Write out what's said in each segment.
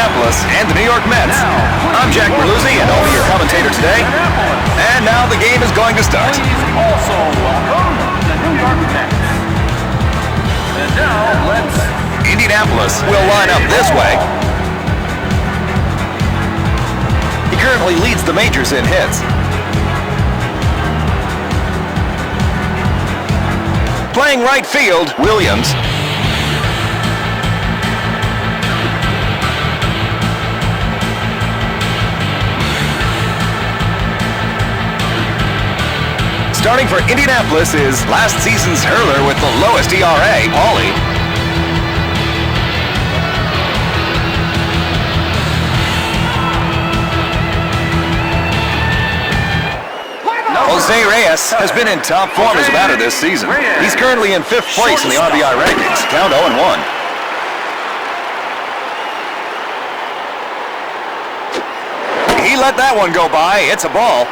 Indianapolis and the New York Mets. I'm Jack Berluzzi, and I'll be your commentator today. And now the game is going to start. Please also welcome the New York Mets. And now let's... Indianapolis will line up this way. He currently leads the majors in hits. Playing right field, Williams. Starting for Indianapolis is last season's hurler with the lowest ERA, Paulie. Jose Reyes has been in top form as a batter this season. He's currently in 5th place in the RBI rankings. Count 0-1. He let that one go by. It's a ball.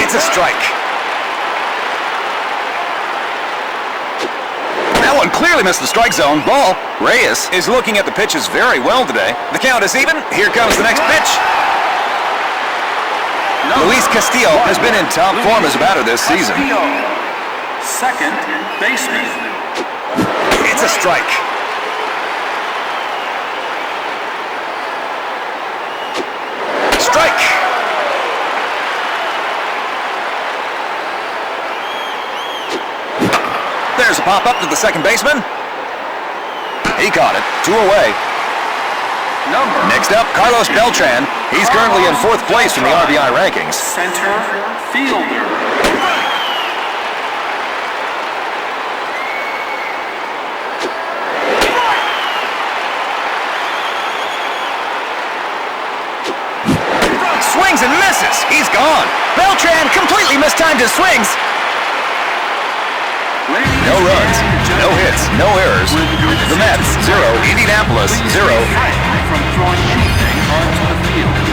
It's a strike. That one clearly missed the strike zone. Ball. Reyes is looking at the pitches very well today. The count is even. Here comes the next pitch. Luis Castillo has been in top form as a batter this season. Second baseman. It's a strike. Strike. There's a pop-up to the second baseman. He caught it. 2 away. Next up, Carlos Beltran. He's currently in 4th place in the RBI rankings. Center fielder. Swings and misses. He's gone. Beltran completely mistimed his swings. No runs, no hits, no errors. The Mets, 0. Indianapolis, 0.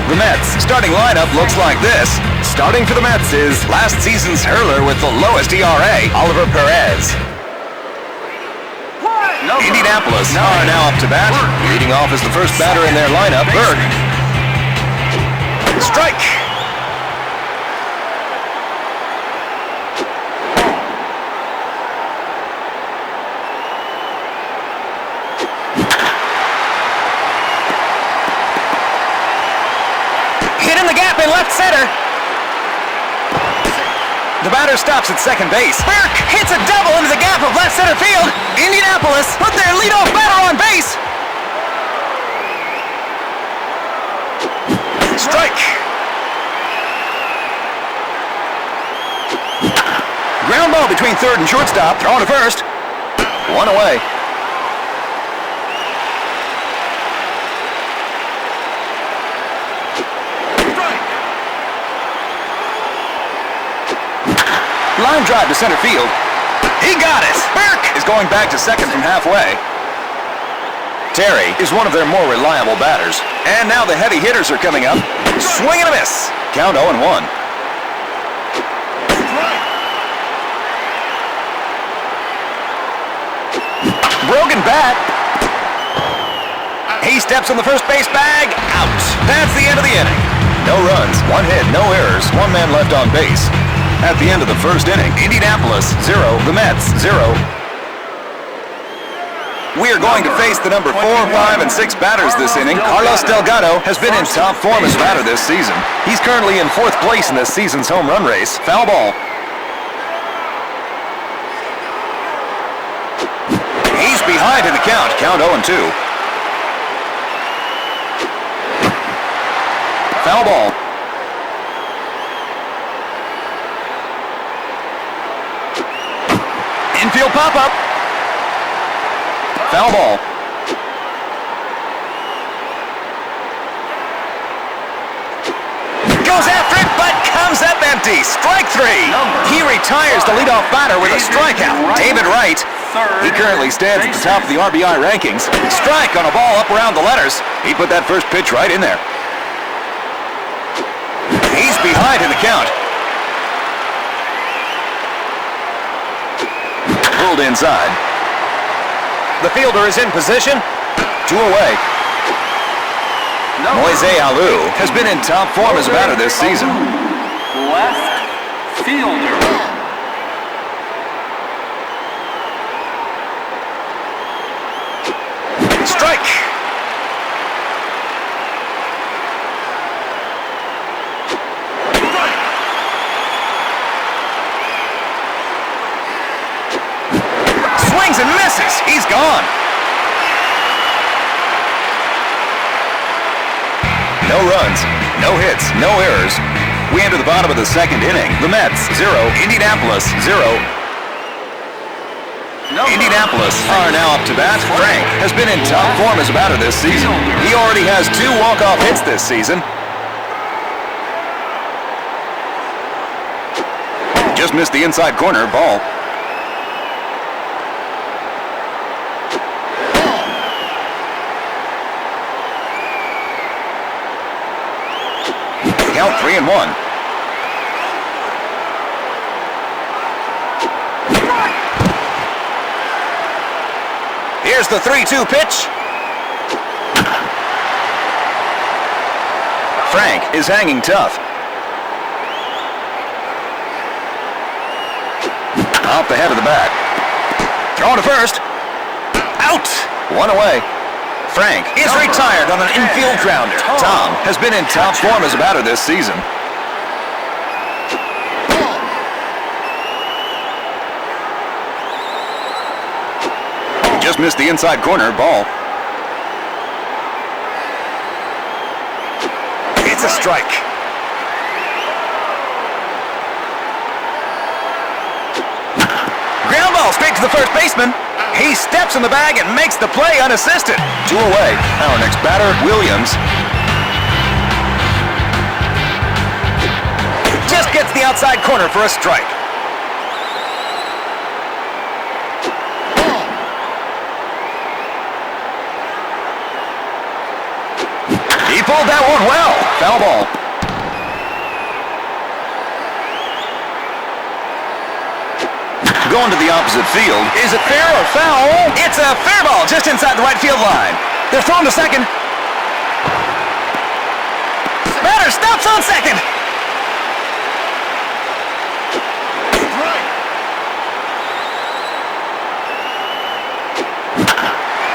The Mets' starting lineup looks like this. Starting for the Mets is last season's hurler with the lowest ERA, Oliver Perez. Indianapolis are now up to bat. Leading off as the first batter in their lineup, Burke. Strike! In left center. The batter stops at second base. Burke hits a double into the gap of left center field. Indianapolis put their leadoff batter on base. Strike. Ground ball between third and shortstop. Thrown to first. 1 away. Line drive to center field. He got it. Burke is going back to second from halfway. Terry is one of their more reliable batters. And now the heavy hitters are coming up. Swing and a miss. Count 0-1. Broken bat. He steps on the first base bag. Out. That's the end of the inning. No runs, 1 hit, no errors, 1 man left on base. At the end of the first inning, Indianapolis, 0. The Mets, 0. We are going to face the number 4, 5, and 6 batters this inning. Carlos Delgado has been in top form as a batter this season. He's currently in 4th place in this season's home run race. Foul ball. He's behind in the count. Count 0-2. Foul ball. Infield pop-up. Foul ball. Goes after it, but comes up empty. Strike 3. He retires the leadoff batter with a strikeout. David Wright. He currently stands at the top of the RBI rankings. Strike on a ball up around the letters. He put that first pitch right in there. He's behind in the count. Pulled inside. The fielder is in position. 2 away. Moise Alou has been in top form as a batter this season. Left fielder. Strike. Swings and misses. He's gone. No runs, no hits, no errors. We enter the bottom of the second inning. The Mets, 0. Indianapolis, 0. Indianapolis are now up to bat. Frank has been in top form as a batter this season. He already has 2 walk-off hits this season. Just missed the inside corner, ball. Count 3-1. Here's the 3-2 pitch. Frank is hanging tough. Off the head of the bat. Thrown to first. Out. 1 away. Frank is retired on an infield grounder. Tom has been in top form as a batter this season. Just missed the inside corner, ball. It's a strike. Ground ball straight to the first baseman. He steps in the bag and makes the play unassisted. 2 away. Our next batter, Williams. Just gets the outside corner for a strike. He pulled that one well. Foul ball. Going to the opposite field. Is it fair or foul? It's a fair ball just inside the right field line. They're thrown to second. Batter stops on second.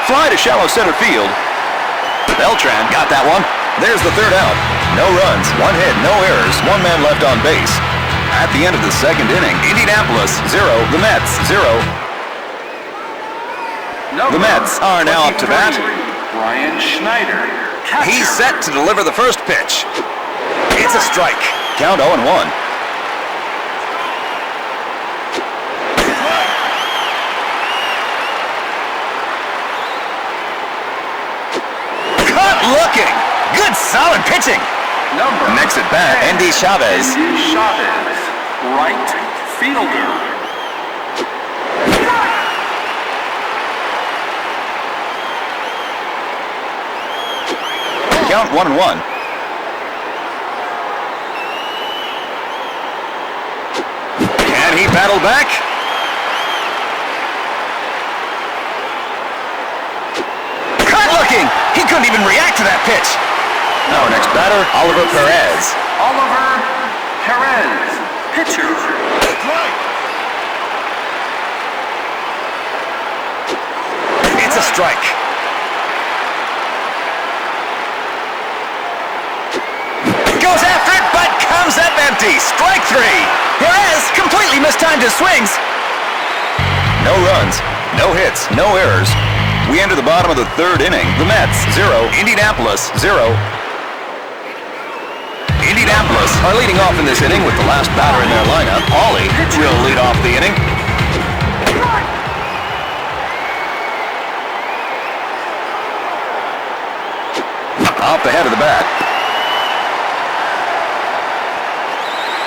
Fly to shallow center field. Beltran got that one. There's the third out. No runs, 1 hit, no errors, 1 man left on base. At the end of the second inning, Indianapolis, 0. The Mets, 0. The Mets are now up to bat. Brian Schneider. He's set to deliver the first pitch. It's a strike. Count 0-1. Cut looking. Good solid pitching. Next at bat, Andy Chavez. Right fielder. Count 1-1. Can he battle back? Cut looking. He couldn't even react to that pitch. Our next batter, Oliver Perez. Oliver Perez, pitcher. It's a strike. Goes after it, but comes up empty. Strike 3. Perez completely mistimed his swings. No runs, no hits, no errors. We enter the bottom of the third inning. The Mets, 0. Indianapolis, 0. Indianapolis are leading off in this inning with the last batter in their lineup. Paulie will lead off the inning. Off the head of the bat.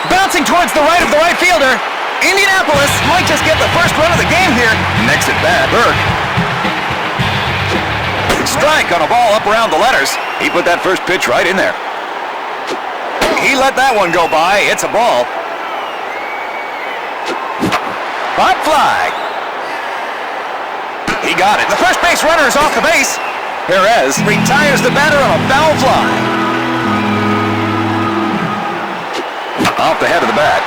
Bouncing towards the right of the right fielder. Indianapolis might just get the first run of the game here. Next at bat, Burke. Strike on a ball up around the letters. He put that first pitch right in there. He let that one go by. It's a ball. Pop fly. He got it. The first base runner is off the base. Perez retires the batter on a foul fly. Off the head of the bat.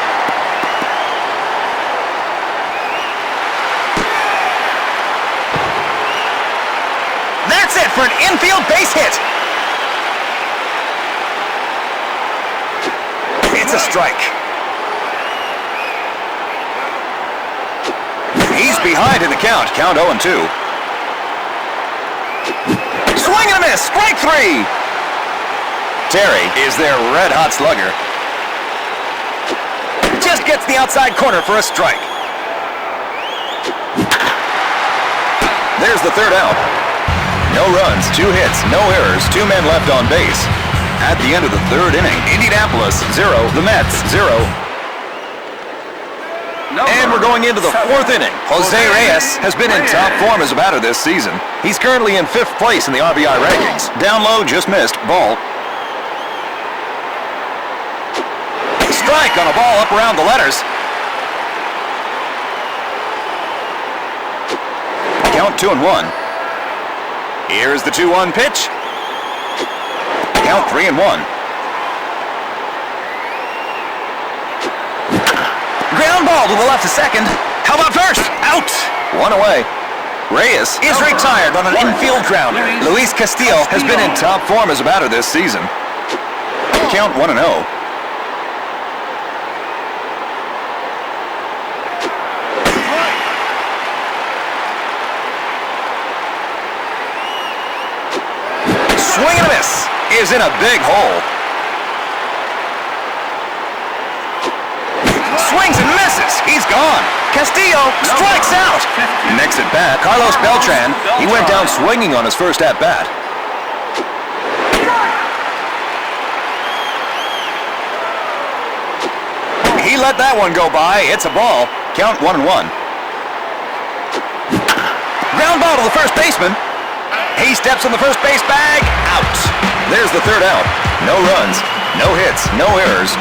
That's it for an infield base hit. It's a strike. He's behind in the count. Count 0-2. Swing and a miss. Strike 3. Terry is their red-hot slugger. Just gets the outside corner for a strike. There's the third out. No runs, 2 hits, no errors, 2 men left on base. At the end of the third inning, Indianapolis 0, the Mets 0. And we're going into the fourth inning. Jose Reyes has been in top form as a batter this season. He's currently in 5th place in the RBI rankings. Down low, just missed, ball. Strike on a ball up around the letters. Count 2-1. Here's the 2-1 pitch. Count 3-1. Ground ball to the left of second. How about first? Out. 1 away. Reyes is retired on an infield grounder. Luis Castillo has been in top form as a batter this season. Count 1-0. Swing and a miss. Is in a big hole. Swings and misses. He's gone. Castillo strikes out. Next at bat, Carlos Beltran. He went down swinging on his first at bat. He let that one go by. It's a ball. Count 1-1. Ground ball to the first baseman. He steps on the first base bag. Out. There's the third out. No runs, no hits, no errors.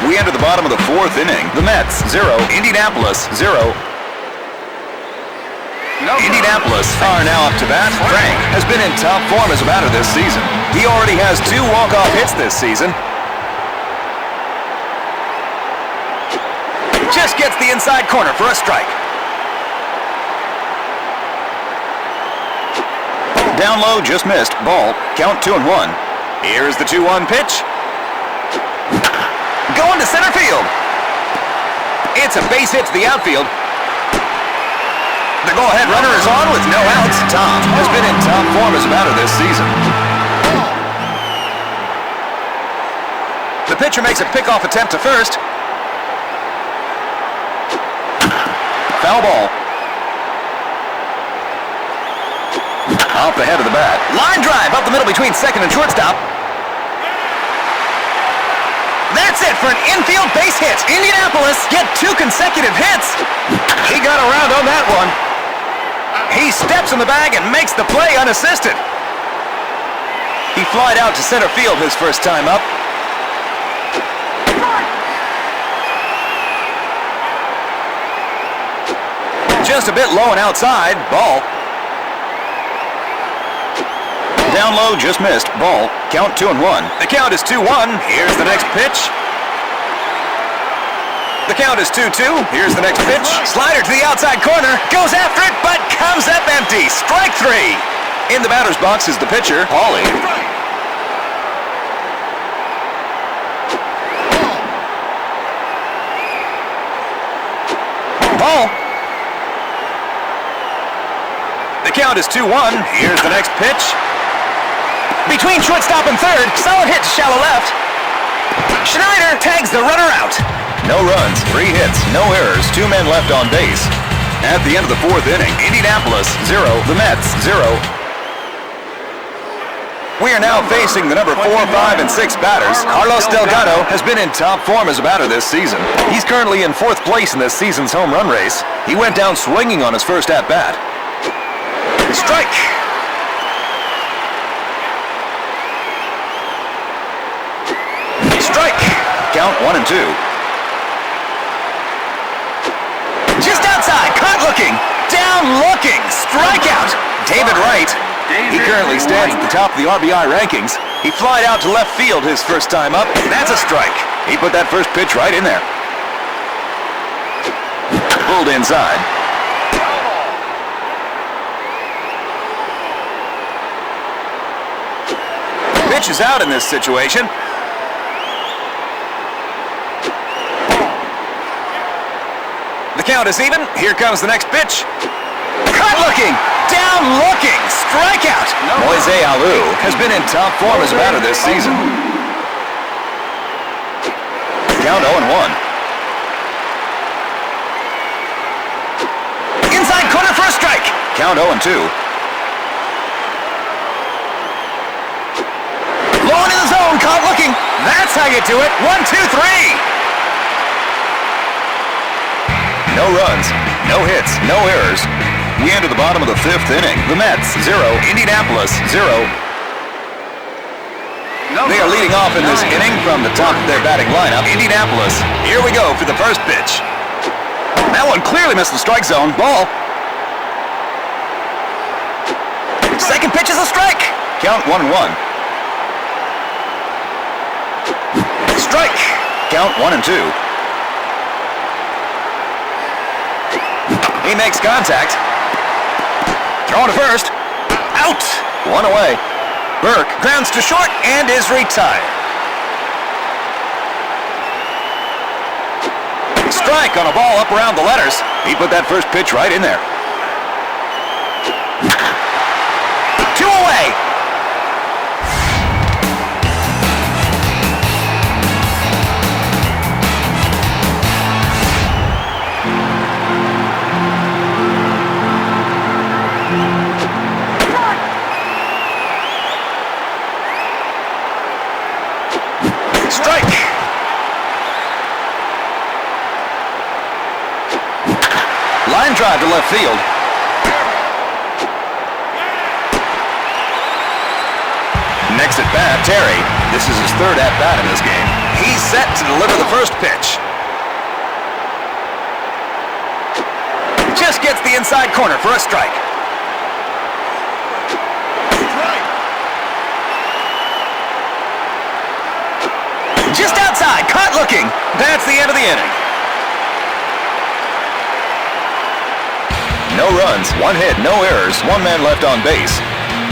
We enter the bottom of the fourth inning. The Mets 0, Indianapolis 0. Indianapolis are now up to bat. Frank has been in top form as a batter this season. He already has 2 walk-off hits this season. Just gets the inside corner for a strike. Down low, just missed. Ball. Count 2-1. Here's the 2-1 pitch. Going to center field. It's a base hit to the outfield. The go-ahead runner is on with no outs. Tom has been in top form as a batter this season. The pitcher makes a pickoff attempt to first. Foul ball. Off the head of the bat. Line drive up the middle between second and shortstop. That's it for an infield base hit. Indianapolis get 2 consecutive hits. He got around on that one. He steps in the bag and makes the play unassisted. He flied out to center field his first time up. Just a bit low and outside. Ball. Down low, just missed. Ball. Count 2-1. The count is 2-1. Here's the next pitch. The count is 2-2. Here's the next pitch. Slider to the outside corner. Goes after it, but comes up empty. Strike 3. In the batter's box is the pitcher, Paulie. Ball. The count is 2-1. Here's the next pitch. Between shortstop and third, solid hit to shallow left. Schneider tags the runner out. No runs, 3 hits, no errors, 2 men left on base. At the end of the fourth inning, Indianapolis 0, the Mets 0. We are now facing the number 4, 5, and 6 batters. Carlos Delgado has been in top form as a batter this season. He's currently in 4th place in this season's home run race. He went down swinging on his first at bat. Strike. Strike. Count 1 and 2. Just outside, caught looking. Down looking. Strikeout. David Wright. He currently stands at the top of the RBI rankings. He flied out to left field his first time up. That's a strike. He put that first pitch right in there. Pulled inside. Pitch is out in this situation. The count is even. Here comes the next pitch. Cut looking. Down looking. Strikeout. Moise Alou has been in top form as a batter this season. Count 0-1. Inside corner for a strike. Count 0-2. Low into the zone. Caught looking. That's how you do it. 1, 2, 3. No runs, no hits, no errors. We enter the bottom of the 5th inning. The Mets, 0. Indianapolis, 0. They are leading off in this inning from the top of their batting lineup. Indianapolis, here we go for the first pitch. That one clearly missed the strike zone. Ball. Second pitch is a strike. Count 1-1. Strike. Count 1-2. He makes contact. Throwing to first. Out. One away. Burke grounds to short and is retired. Strike on a ball up around the letters. He put that first pitch right in there. 2 away. Strike! Line drive to left field. Next at bat, Terry. This is his 3rd at bat in this game. He's set to deliver the first pitch. Just gets the inside corner for a strike. Just outside, caught looking. That's the end of the inning. No runs, 1 hit, no errors, 1 man left on base.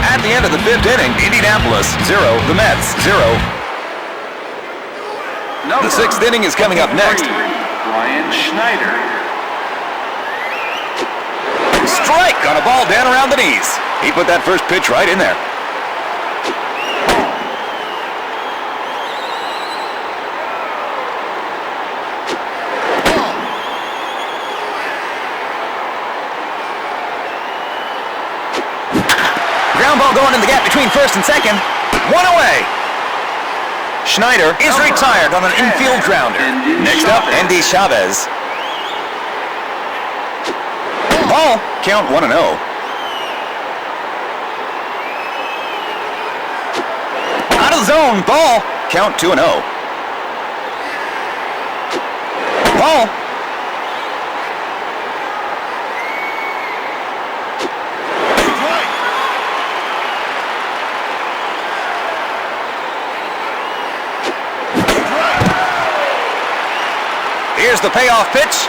At the end of the 5th inning, Indianapolis, 0. The Mets, 0. The 6th inning is coming up next. Brian Schneider. Strike on a ball down around the knees. He put that first pitch right in there. Ground ball going in the gap between first and second. 1 away. Schneider is retired on an infield grounder. Next up, Andy Chavez. Ball, count 1-0. Out of the zone, ball, count 2-0. Ball. Here's the payoff pitch.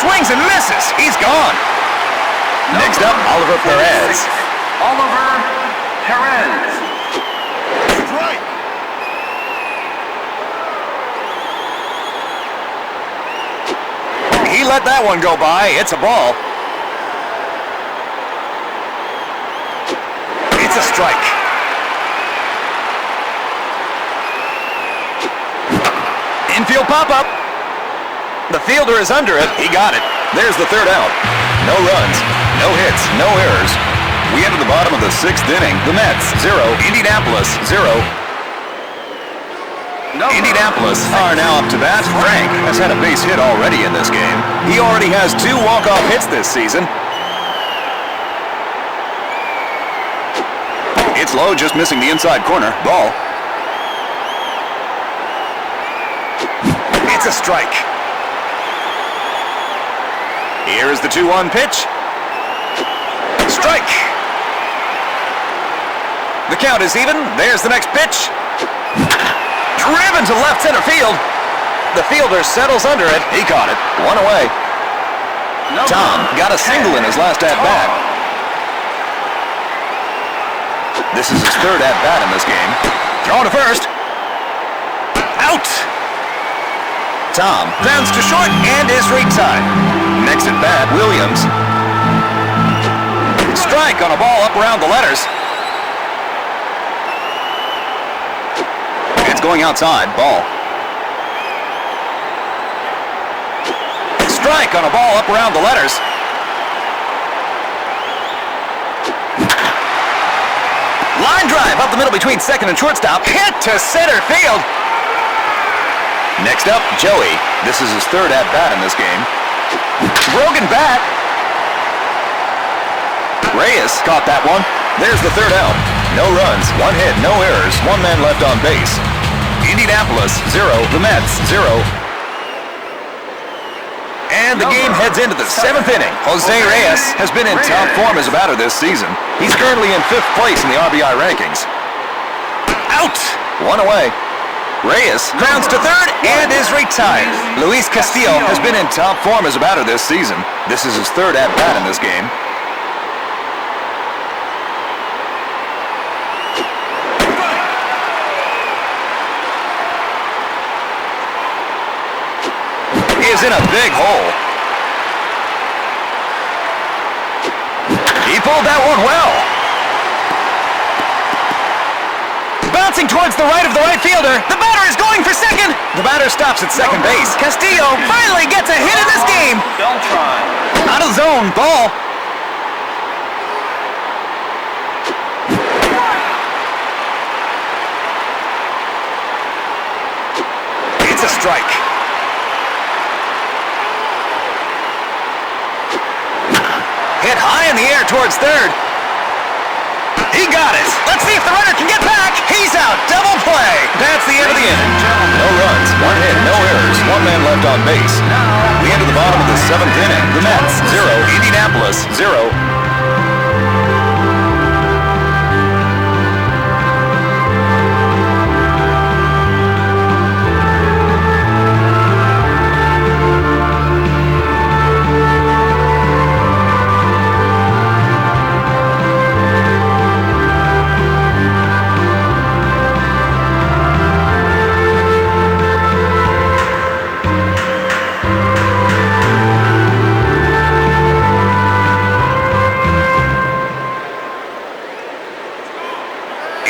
Swings and misses. He's gone. Next up, Oliver Perez. Oliver Perez. He let that one go by. It's a ball. It's a strike. Infield pop-up. The fielder is under it. He got it. There's the 3rd out. No runs, no hits, no errors. We enter the bottom of the 6th inning. The Mets, 0. Indianapolis, 0. Indianapolis are now up to bat. Frank has had a base hit already in this game. He already has 2 walk-off hits this season. It's low, just missing the inside corner. Ball. It's a strike. Here is the 2-1 pitch. Strike. The count is even. There's the next pitch. Driven to left center field. The fielder settles under it. He caught it. 1 away. Tom got a single in his last at-bat. This is his third at-bat in this game. Throwing to first. Out. Tom grounds to short and is retied. Next at-bat, Williams. Strike on a ball up around the letters. It's going outside. Ball. Strike on a ball up around the letters. Line drive up the middle between second and shortstop. Hit to center field. Next up, Joey. This is his third at-bat in this game. Broken bat. Reyes caught that one. There's the third out. No runs, 1 hit, no errors, 1 man left on base. Indianapolis, 0. The Mets, 0. And the game heads into the 7th inning. Jose Reyes has been in top form as a batter this season. He's currently in 5th place in the RBI rankings. Out! 1 away. Reyes grounds to third and is retired. Luis Castillo has been in top form as a batter this season. This is his third at-bat in this game. He is in a big hole. He pulled that one well. Bouncing towards the right of the right fielder. The batter is going for second. The batter stops at second base. Castillo finally gets a hit in this game. Don't try. Out of the zone. Ball. It's a strike. Hit high in the air towards third. He got it. Let's see if the runner can get back. He's out. Double play. That's the end of the inning. No runs, 1 hit, no errors, 1 man left on base. We enter the bottom of the 7th inning. The Mets, 0. Indianapolis, 0.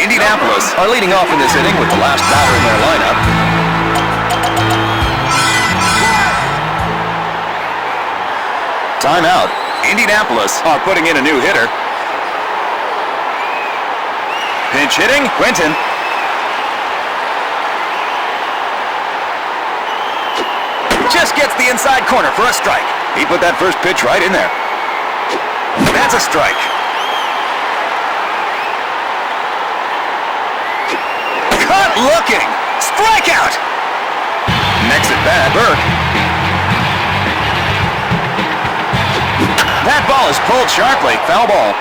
Indianapolis are leading off in this inning with the last batter in their lineup. Timeout. Indianapolis are putting in a new hitter. Pinch hitting, Quentin. Just gets the inside corner for a strike. He put that first pitch right in there. That's a strike. Cut looking. Strikeout. Next at bat, Burke. That ball is pulled sharply. Foul ball.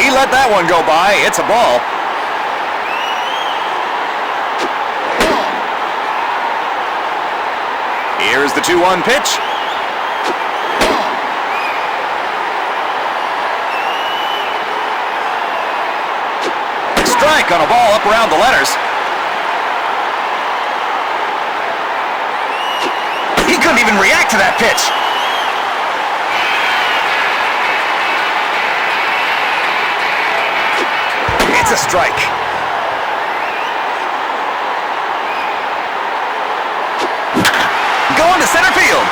He let that one go by. It's a ball. Here's the 2-1 pitch. Strike on a ball up around the letters. He couldn't even react to that pitch. It's a strike. Going to center field.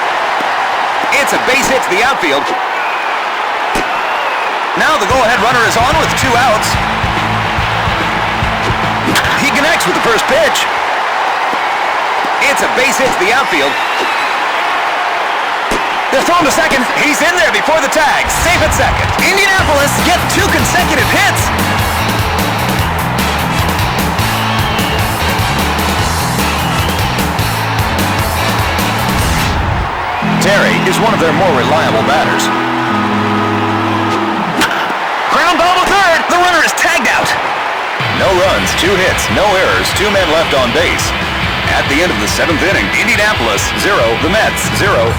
It's a base hit to the outfield. Now the go-ahead runner is on with 2 outs. He connects with the first pitch. It's a base hit to the outfield. They're thrown to second. He's in there before the tag. Safe at second. Indianapolis get 2 consecutive hits. Terry is one of their more reliable batters. Ground ball to third. The runner is tagged out. No runs, 2 hits, no errors, 2 men left on base. At the end of the 7th inning, Indianapolis 0, the Mets 0.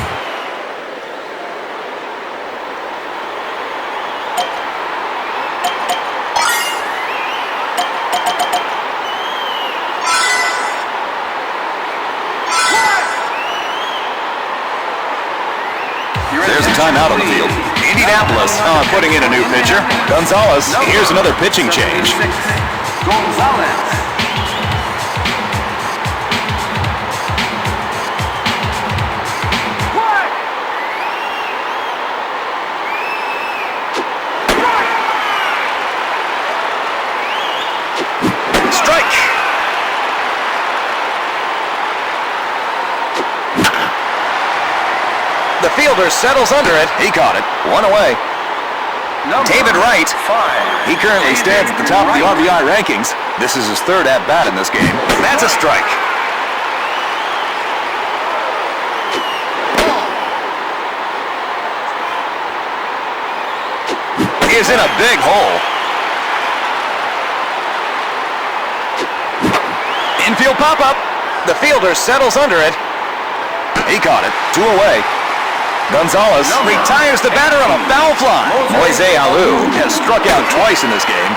There's a timeout on the field. Indianapolis putting in a new pitcher. Gonzalez. Here's another pitching change. Gonzalez. Strike. The fielder settles under it. He caught it. 1 away. David Wright. 5. He currently stands at the top of the RBI rankings. This is his 3rd at-bat in this game. That's a strike. He is in a big hole. Infield pop-up. The fielder settles under it. He caught it. 2 away. Gonzalez retires the batter on a foul fly. Moise Alou has struck out twice in this game.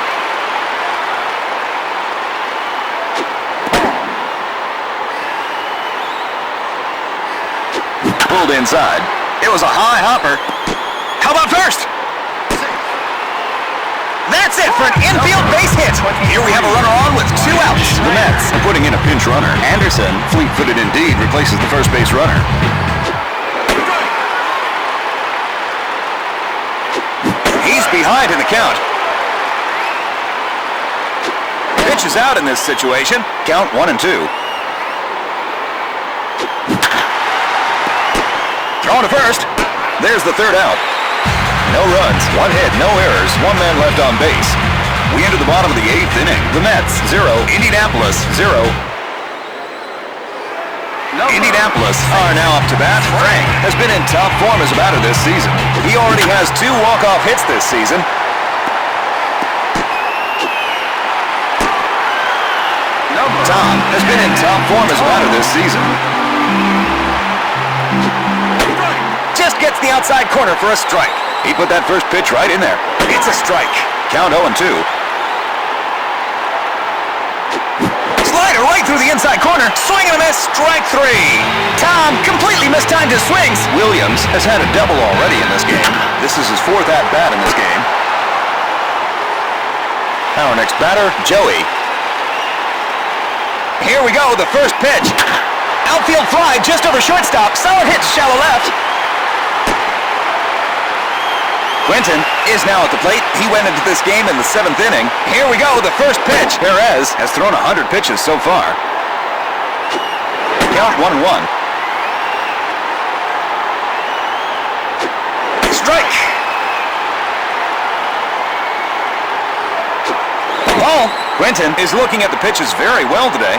Pulled inside. It was a high hopper. How about first? That's it for an infield base hit. Here we have a runner on with 2 outs. The Mets are putting in a pinch runner. Anderson, fleet-footed indeed, replaces the first base runner. He's behind in the count. Pitch is out in this situation. Count 1-2. Throwing to first. There's the 3rd out. No runs, 1 hit, no errors, 1 man left on base. We enter the bottom of the 8th inning. The Mets 0, Indianapolis 0. Indianapolis are now up to bat. Frank has been in top form as a batter this season. He already has 2 walk-off hits this season. Tom has been in top form as a batter this season. Just gets the outside corner for a strike. He put that first pitch right in there. It's a strike. Count 0-2. Slider right through the inside corner. Swing and a miss. Strike 3. Tom completely mistimed his swings. Williams has had a double already in this game. This is his 4th at-bat in this game. Our next batter, Joey. Here we go, the first pitch. Outfield fly just over shortstop. Solid hit, shallow left. Quentin is now at the plate. He went into this game in the 7th inning. Here we go, the first pitch. Perez has thrown 100 pitches so far. Count 1-1. Strike. Ball. Quentin is looking at the pitches very well today.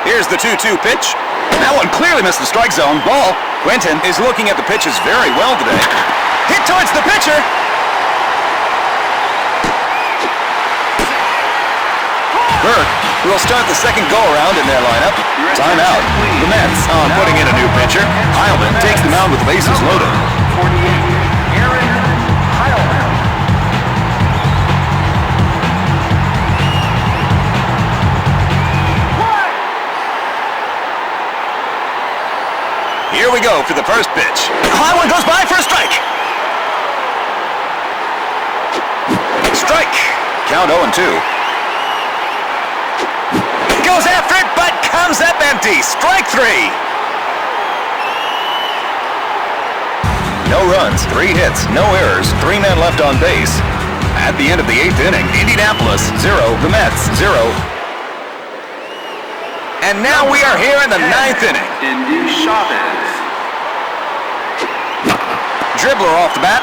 Here's the 2-2 pitch. That one clearly missed the strike zone. Ball. Quentin is looking at the pitches very well today. Hit towards the pitcher. Burke will start the second go-around in their lineup. Timeout. The Mets are putting in a new pitcher. Heilman takes the mound with the bases loaded. 48. Aaron Heilman. Here we go for the first pitch. The high one goes by for a strike. Strike. Count 0-2. Goes after it, but comes up empty. Strike 3. No runs, 3 hits, no errors, 3 men left on base. At the end of the 8th inning, Indianapolis 0, the Mets 0. And now we are here in the 9th inning. Indy Chavez. Dribbler off the bat.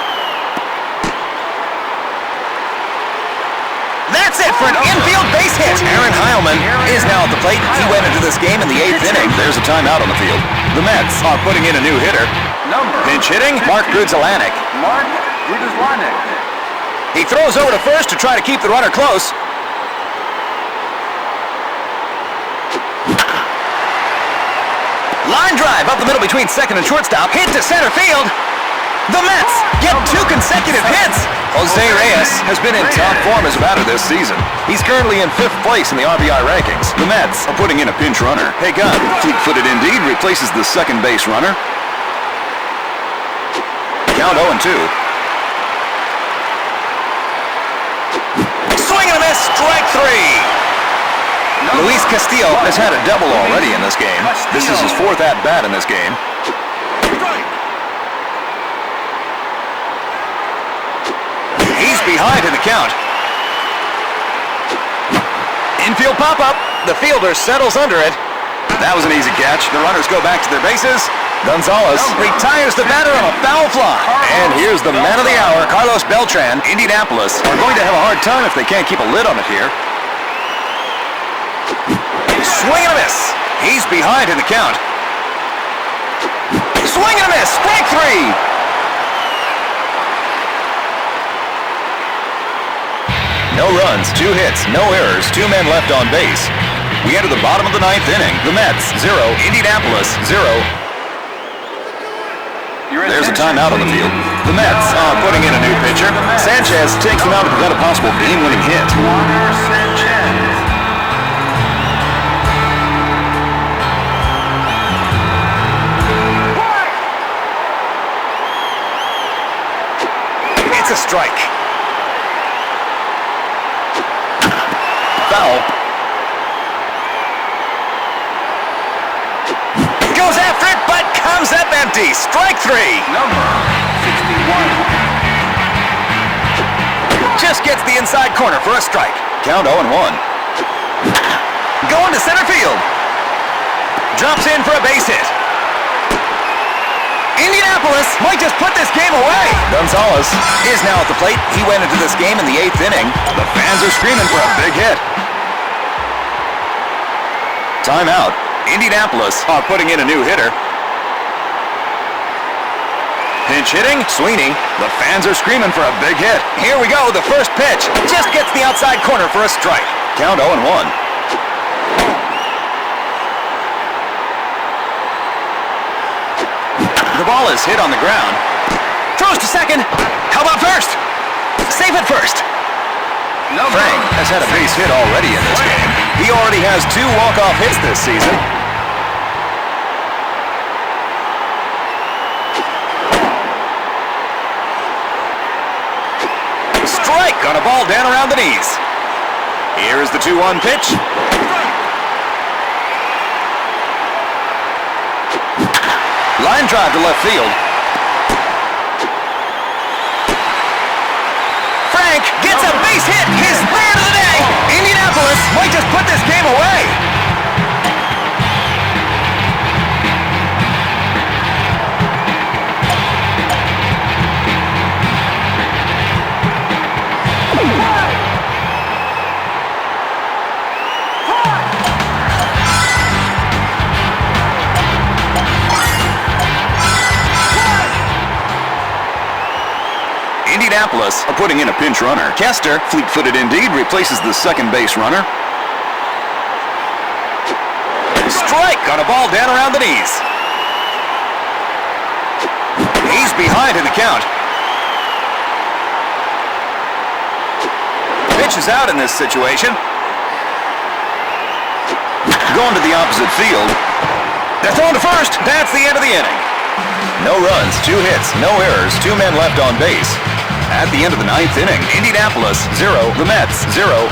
That's it for an infield base hit. Aaron Heilman is now at the plate. He went into this game in the 8th inning. There's a timeout on the field. The Mets are putting in a new hitter. Pinch hitting, Mark Grudzelanek. Mark Grudzelanek. He throws over to first to try to keep the runner close. Line drive up the middle between second and shortstop. Hit to center field. The Mets get 2 consecutive hits. Jose Reyes has been in top form as a batter this season. He's currently in 5th place in the RBI rankings. The Mets are putting in a pinch runner. Hey, gun, fleet-footed indeed, replaces the second base runner. Count 0-2. Swing and a miss, strike 3. Luis Castillo has had a double already in this game. This is his 4th at-bat in this game. He's behind in the count. Infield pop-up. The fielder settles under it. That was an easy catch. The runners go back to their bases. Gonzalez retires the batter on a foul fly. And here's the man of the hour, Carlos Beltran. Indianapolis are going to have a hard time if they can't keep a lid on it here. Swing and a miss. He's behind in the count. Swing and a miss. Strike 3. No runs, 2 hits, no errors, 2 men left on base. We enter the bottom of the 9th inning. The Mets, 0. Indianapolis, 0. There's a timeout on the field. The Mets are putting in a new pitcher. Sanchez takes him out to prevent a possible game-winning hit. It's a strike. Foul. Goes after it, but comes up empty. Strike 3. Number 61. Just gets the inside corner for a strike. Count 0-1. Going to center field. Drops in for a base hit. Indianapolis might just put this game away. Gonzalez is now at the plate. He went into this game in the 8th inning. The fans are screaming for a big hit. Timeout. Indianapolis are putting in a new hitter. Pinch hitting, Sweeney. The fans are screaming for a big hit. Here we go, the first pitch. Just gets the outside corner for a strike. Count 0-1. The ball is hit on the ground. Throws to second. How about first? Save it first. Frank has had a base hit already in this game. He already has 2 walk-off hits this season. Strike on a ball down around the knees. Here is the 2-1 pitch. Line drive to left field. Frank gets a base hit. His 3rd of the day. Indianapolis might just put this game away. Indianapolis are putting in a pinch runner. Kester, fleet-footed indeed, replaces the second base runner. Strike on a ball down around the knees. He's behind in the count. Pitch is out in this situation. Going to the opposite field. They're thrown to first. That's the end of the inning. No runs, 2 hits, no errors, 2 men left on base. At the end of the 9th inning, Indianapolis 0, the Mets 0.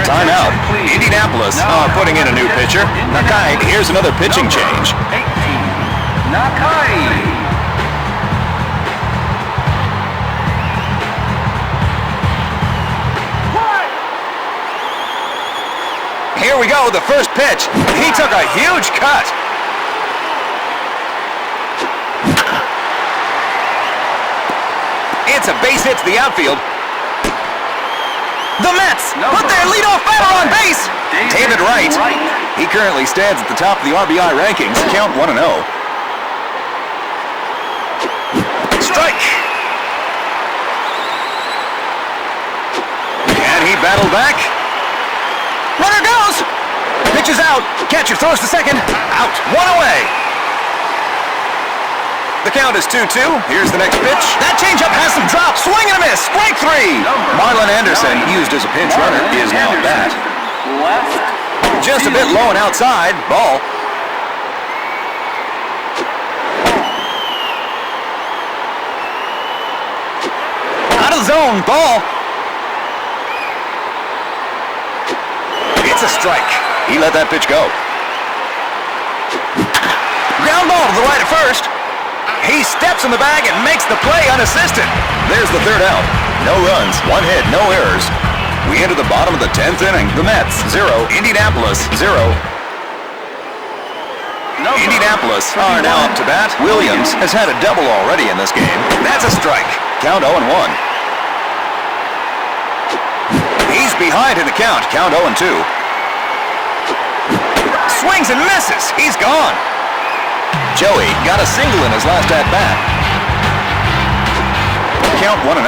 Timeout. Indianapolis putting in a new pitcher. Nakai, here's another pitching change. 18. Nakai. Here we go, the first pitch. He took a huge cut. It's a base hit to the outfield. The Mets put their leadoff batter on base. David Wright. He currently stands at the top of the RBI rankings. Count 1-0. Strike. And he battled back. Runner goes. Pitch is out. Catcher throws to second. Out. One away. The count is 2-2. Here's the next pitch. That changeup has some drop. Swing and a miss. Strike 3. Marlon Anderson, used as a pinch runner, is now at bat. Just a bit low and outside. Ball. Out of the zone. Ball. It's a strike. He let that pitch go. Ground ball to the right at first. He steps in the bag and makes the play unassisted. There's the third out. No runs, 1 hit, no errors. We enter the bottom of the 10th inning. The Mets, 0. Indianapolis, 0. Indianapolis are now up to bat. Williams has had a double already in this game. That's a strike. Count 0-1. He's behind in the count. Count 0-2. Swings and misses. He's gone. Joey got a single in his last at-bat. Count 1-0.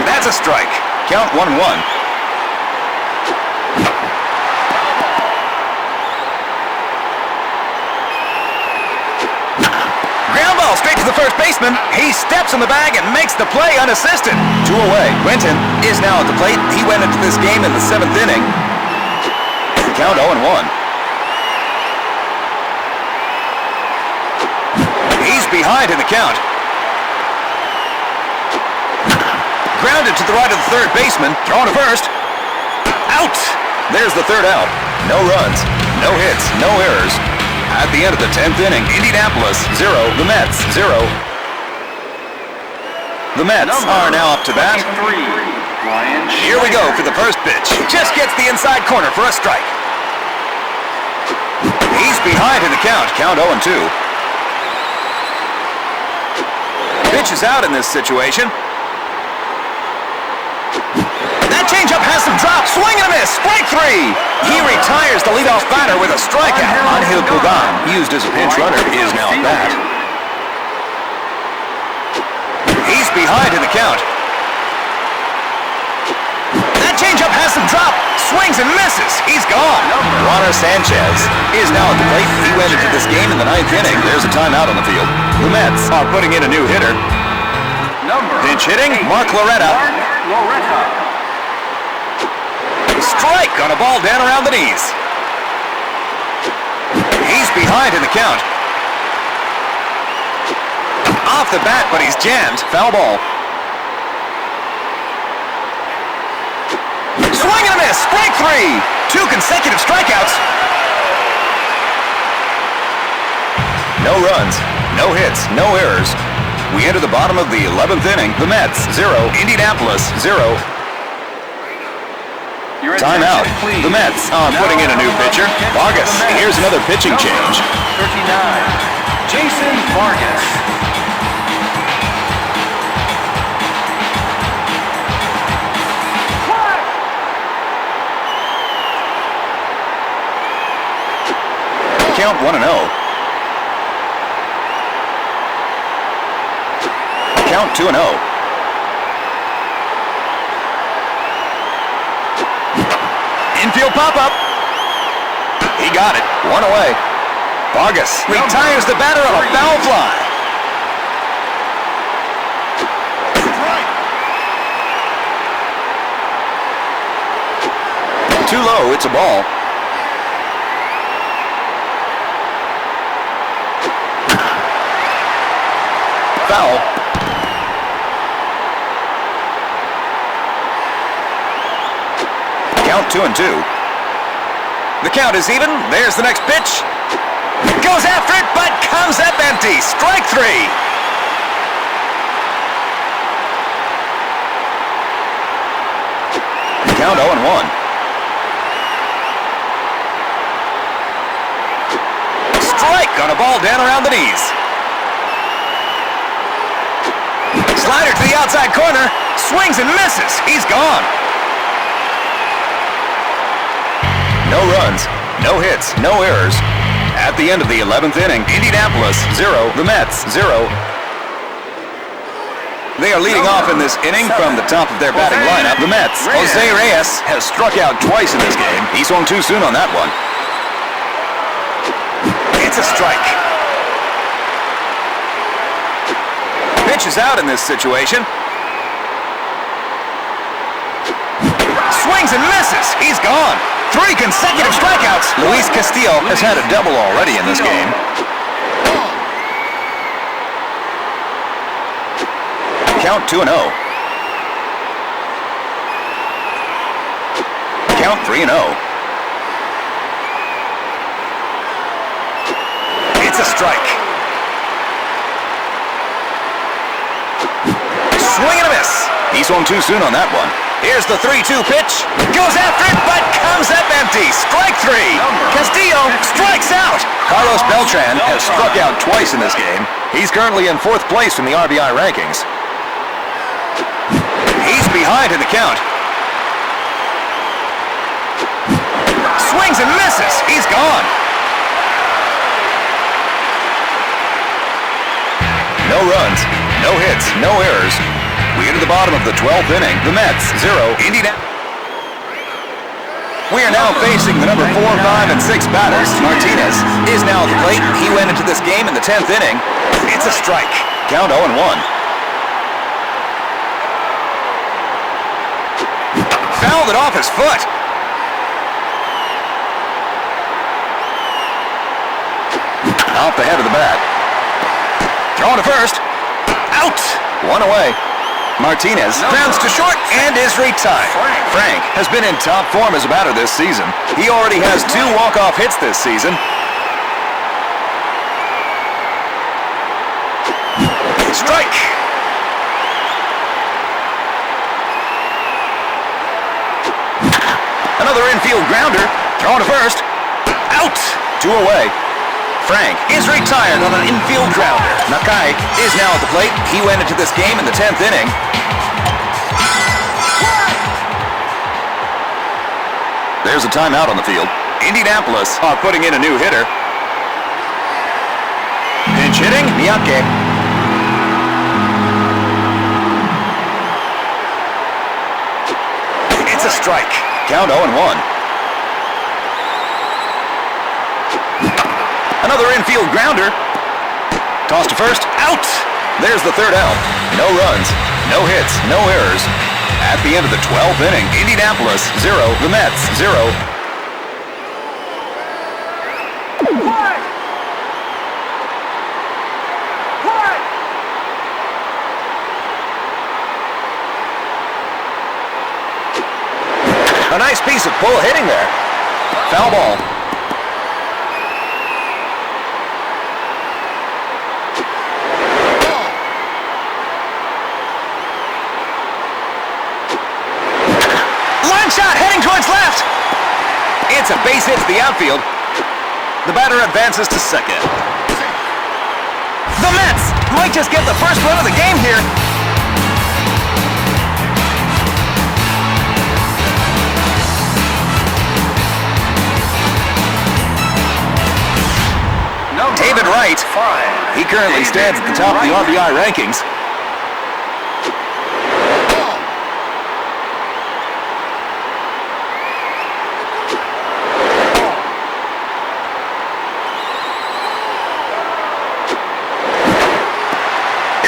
That's a strike. Count 1-1. Ground ball straight to the first baseman. He steps in the bag and makes the play unassisted. 2 away. Quentin is now at the plate. He went into this game in the 7th inning. Count 0-1. He's behind in the count. Grounded to the right of the third baseman. Thrown to first. Out! There's the third out. No runs, no hits, no errors. At the end of the 10th inning, Indianapolis, 0. The Mets, 0. The Mets are now up to bat. Here we go for the first pitch. Just gets the inside corner for a strike. He's behind in the count. Count 0-2. Pitch is out in this situation. That changeup has some drop. Swing and a miss. Strike 3. He retires the leadoff batter with a strikeout. Angel Kogan, used as a pinch runner, is now at bat. He's behind in the count. That changeup has some drop. Swings and misses. He's gone. Juan Sanchez is now at the plate. He went into this game in the 9th inning. There's a timeout on the field. The Mets are putting in a new hitter. Pinch hitting, Mark Loretta. Strike on a ball down around the knees. He's behind in the count. Off the bat, but he's jammed. Foul ball. Swing and a miss. Strike 3. 2 consecutive strikeouts. No runs, no hits, no errors. We enter the bottom of the 11th inning. The Mets, 0. Indianapolis, 0. Timeout. The Mets are putting in a new pitcher. Vargas. Here's another pitching change. 39. Jason Vargas. Count 1-0. Count 2-0. Infield pop-up. He got it. 1 away. Vargas retires the batter on a foul fly. Too low. It's a ball. Foul. Count 2-2. The count is even. There's the next pitch. Goes after it, but comes up empty. Strike 3. Count 0-1. Strike on a ball down around the knees. Slider to the outside corner. Swings and misses. He's gone. No runs, no hits, no errors. At the end of the 11th inning, Indianapolis 0, the Mets 0. They are leading off in this inning from the top of their batting lineup. The Mets. Jose Reyes has struck out twice in this game. He swung too soon on that one. It's a strike. Pitch is out in this situation. Swings and misses. He's gone. 3 consecutive strikeouts. Luis Castillo has had a double already in this game. Count 2-0. Count 3-0. It's a strike. Swing and a miss. He swung too soon on that one. Here's the 3-2 pitch. Goes after it, but comes up empty. Strike 3. Castillo strikes out. Carlos Beltran has struck out twice in this game. He's currently in 4th place in the RBI rankings. He's behind in the count. Swings and misses. He's gone. No runs, no hits, no errors. We enter the bottom of the 12th inning. The Mets 0, Indianapolis. We are now facing the number 4, 5, and 6 batters. Martinez is now at the plate. He went into this game in the 10th inning. It's a strike. Count 0-1. Fouled it off his foot. Off the head of the bat. Throwing to first. Out. 1 away. Martinez grounds to short and is retired. Frank has been in top form as a batter this season. He already has 2 walk-off hits this season. Strike. Another infield grounder. Thrown to first. Out. 2 away. Frank is retired on an infield grounder. Nakai is now at the plate. He went into this game in the 10th inning. There's a timeout on the field. Indianapolis are putting in a new hitter. Pinch hitting, Miyake. It's a strike. Count 0-1. Another infield grounder. Toss to first. Out! There's the 3rd out. No runs, no hits, no errors. At the end of the 12th inning, Indianapolis 0, the Mets 0. A nice piece of pull hitting there. Foul ball. Shot heading towards left. It's a base hit to the outfield. The batter advances to second. The Mets might just get the first run of the game here. David Wright. He currently stands at the top of the RBI rankings.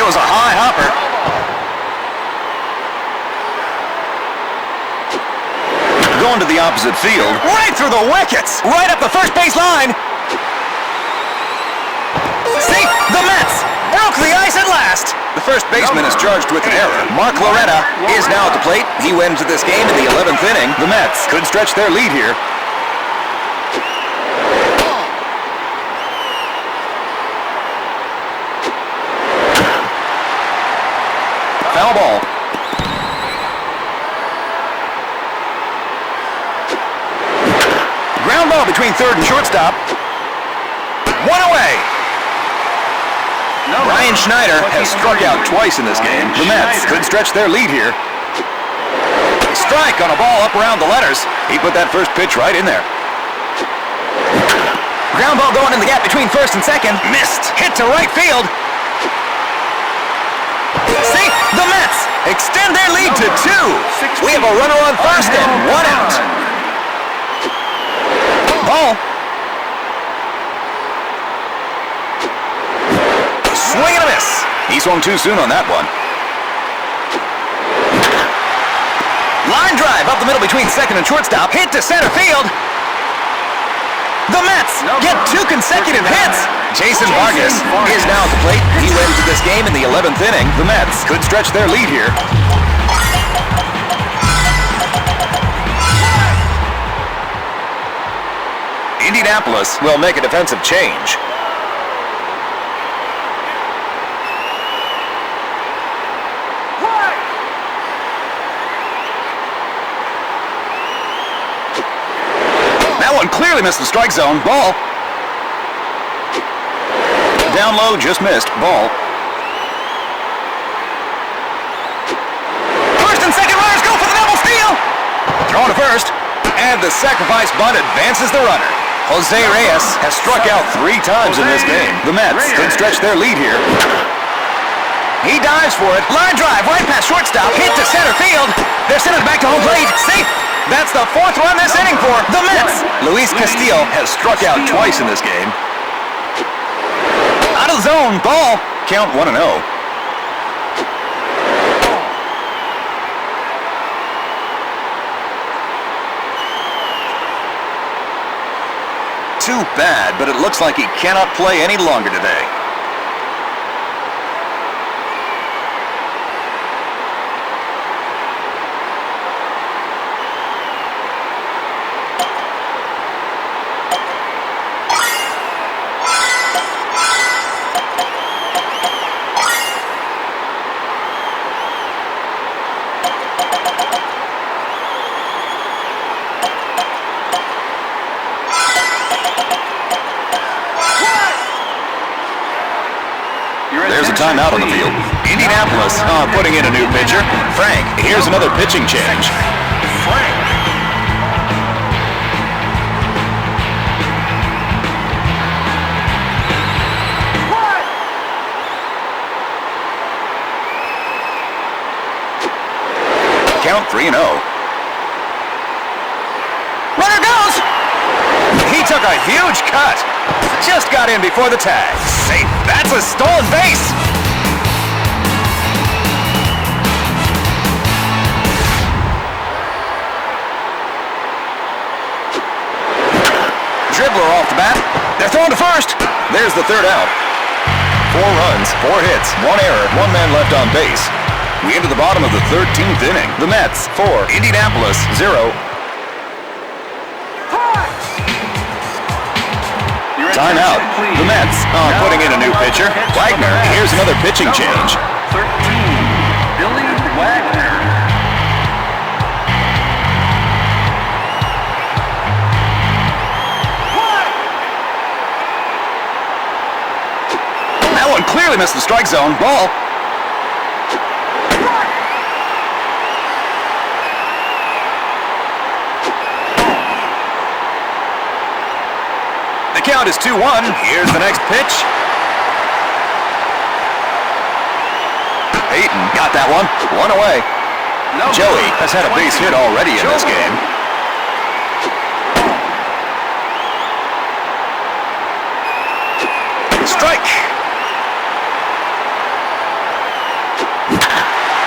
Was a high hopper. Going to the opposite field. Right through the wickets. Right up the first base line. See, the Mets broke the ice at last. The first baseman is charged with an error. Mark Loretta is now at the plate. He went into this game in the 11th inning. The Mets could stretch their lead here. Foul ball. ball between third and shortstop. One away. Ryan Schneider has struck out twice in this game. The Mets could stretch their lead here. Strike on a ball up around the letters. He put that first pitch right in there. Ground ball going in the gap between first and second. Missed. Hit to right field. See, the Mets extend their lead to 2. We have a runner on first and 1 out. Ball. Swing and a miss. He swung too soon on that one. Line drive up the middle between second and shortstop. Hit to center field. The Mets get 2 consecutive hits. Jason Vargas is now at the plate. He went into this game in the 11th inning. The Mets could stretch their lead here. Indianapolis will make a defensive change. That one clearly missed the strike zone. Ball. Down low, just missed. Ball. First and second runners go for the double steal. Thrown to first. And the sacrifice bunt advances the runner. Jose Reyes has struck out 3 times in this game. The Mets could stretch their lead here. He dives for it. Line drive right past shortstop. Hit to center field. They're sending it back to home plate. Safe. That's the 4th run this inning for the Mets. Luis Castillo has struck out twice in this game. Out of the zone. Ball. Count 1-0. Too bad, but it looks like he cannot play any longer today. There's a timeout on the field. Indianapolis putting in a new pitcher. Frank, here's another pitching change. Count 3-0. Runner goes! He took a huge cut. Just got in before the tag. Safe. That's a stolen base. Dribbler off the bat. They're thrown to first. There's the 3rd out. 4 runs, 4 hits, 1 error, 1 man left on base. We enter the bottom of the 13th inning. The Mets 4, Indianapolis 0. Timeout. The Mets putting in a new pitcher. Wagner, here's another pitching change. 13, Billy Wagner. That one clearly missed the strike zone. Ball. The count is 2-1. Here's the next pitch. Peyton got that one. 1 away. Joey has had a base hit already in this game. Strike.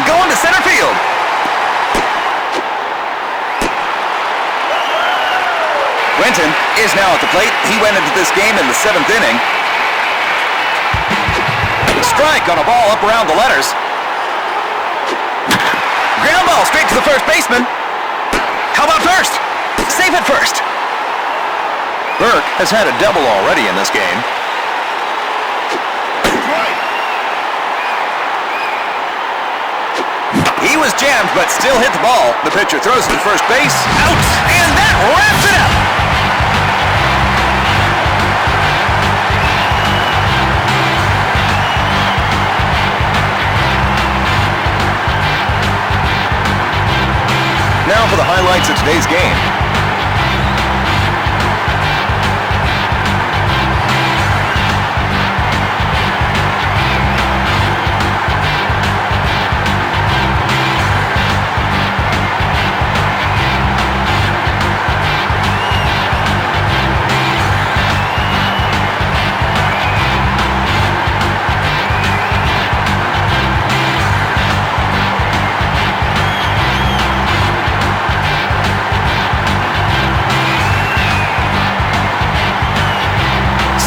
Going to center field. Quentin is now at the plate. He went into this game in the 7th inning. Strike on a ball up around the letters. Ground ball straight to the first baseman. How about first? Safe at first. Burke has had a double already in this game. He was jammed, but still hit the ball. The pitcher throws it to first base. Out! And that wraps it up! Now for the highlights of today's game.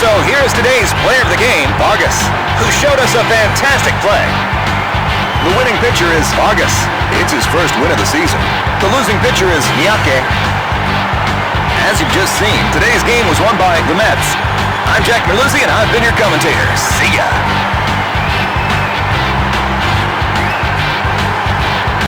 So here's today's player of the game, Vargas, who showed us a fantastic play. The winning pitcher is Vargas. It's his first win of the season. The losing pitcher is Miyake. As you've just seen, today's game was won by the Mets. I'm Jack Merluzzi, and I've been your commentator. See ya.